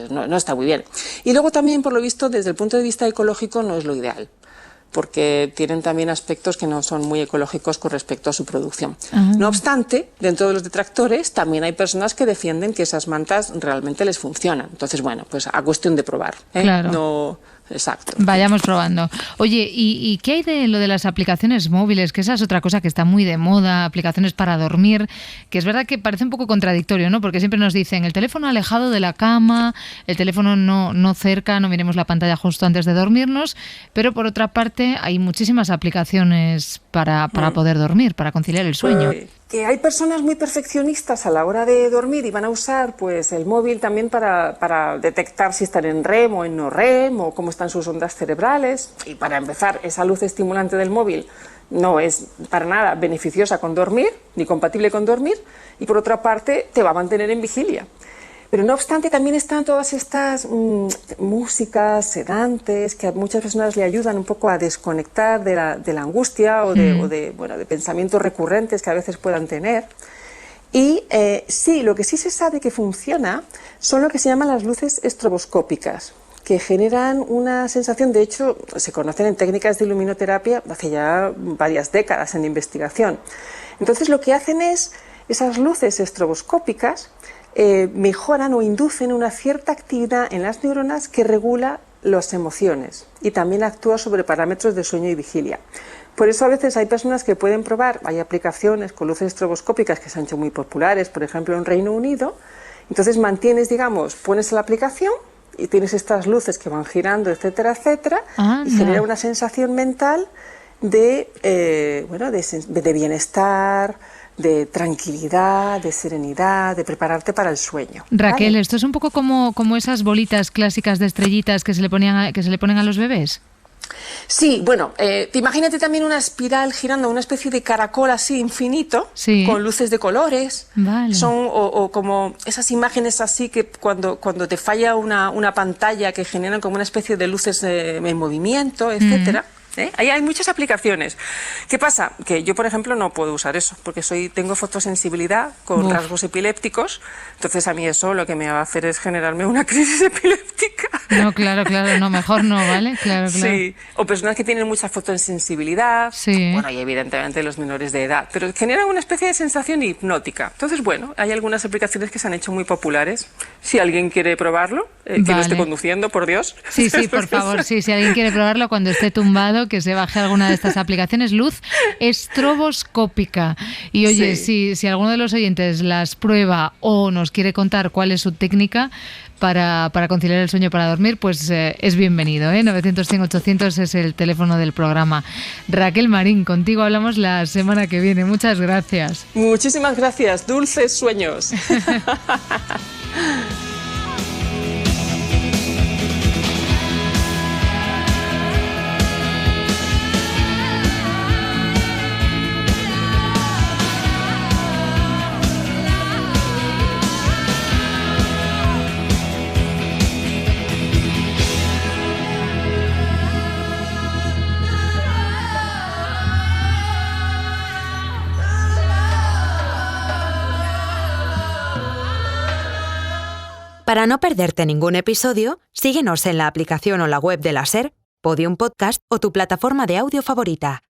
no está muy bien. Y luego también, por lo visto, desde el punto de vista ecológico no es lo ideal, porque tienen también aspectos que no son muy ecológicos con respecto a su producción. No obstante, dentro de los detractores también hay personas que defienden que esas mantas realmente les funcionan. Entonces, bueno, pues a cuestión de probar, ¿eh? Claro. No... Exacto. Vayamos probando. Oye, ¿y qué hay de lo de las aplicaciones móviles? Que esa es otra cosa que está muy de moda, aplicaciones para dormir, que es verdad que parece un poco contradictorio, ¿no? Porque siempre nos dicen el teléfono alejado de la cama, el teléfono no cerca, no miremos la pantalla justo antes de dormirnos, pero por otra parte hay muchísimas aplicaciones para poder dormir, para conciliar el sueño. Que hay personas muy perfeccionistas a la hora de dormir y van a usar pues el móvil también para detectar si están en REM o en no REM o cómo están sus ondas cerebrales. Y para empezar, esa luz estimulante del móvil no es para nada beneficiosa con dormir, ni compatible con dormir, y por otra parte te va a mantener en vigilia. Pero no obstante, también están todas estas músicas sedantes que a muchas personas le ayudan un poco a desconectar de la angustia o de pensamientos recurrentes que a veces puedan tener. Y sí, lo que sí se sabe que funciona son lo que se llaman las luces estroboscópicas, que generan una sensación, de hecho, se conocen en técnicas de luminoterapia hace ya varias décadas en investigación. Entonces, lo que hacen es, esas luces estroboscópicas mejoran o inducen una cierta actividad en las neuronas que regula las emociones y también actúa sobre parámetros de sueño y vigilia. Por eso a veces hay personas que pueden probar, hay aplicaciones con luces estroboscópicas que se han hecho muy populares, por ejemplo en Reino Unido, entonces mantienes, digamos, pones la aplicación y tienes estas luces que van girando, etcétera, etcétera, y genera una sensación mental de bienestar, de tranquilidad, de serenidad, de prepararte para el sueño. Raquel, ¿esto es un poco como esas bolitas clásicas de estrellitas que se le ponen a los bebés? Sí, bueno, imagínate también una espiral girando, una especie de caracol así infinito, con luces de colores. Vale. Son o como esas imágenes así que cuando te falla una pantalla que generan como una especie de luces en movimiento, etcétera. Ahí hay muchas aplicaciones. ¿Qué pasa? Que yo, por ejemplo, no puedo usar eso, porque tengo fotosensibilidad con rasgos epilépticos, entonces a mí eso lo que me va a hacer es generarme una crisis epiléptica. No, claro, no, mejor no, ¿vale? Claro. Sí, o personas que tienen mucha fotosensibilidad, bueno, y evidentemente los menores de edad, pero generan una especie de sensación hipnótica. Entonces, bueno, hay algunas aplicaciones que se han hecho muy populares. Si alguien quiere probarlo, que no esté conduciendo, por Dios. Sí, por favor, si alguien quiere probarlo cuando esté tumbado, que se baje alguna de estas aplicaciones, luz estroboscópica. Y oye, si alguno de los oyentes las prueba o nos quiere contar cuál es su técnica para conciliar el sueño para dormir, pues es bienvenido, 900-100-800 es el teléfono del programa. Raquel Marín, contigo hablamos la semana que viene. Muchas gracias. Muchísimas gracias. Dulces sueños. Para no perderte ningún episodio, síguenos en la aplicación o la web de la SER, Podium Podcast o tu plataforma de audio favorita.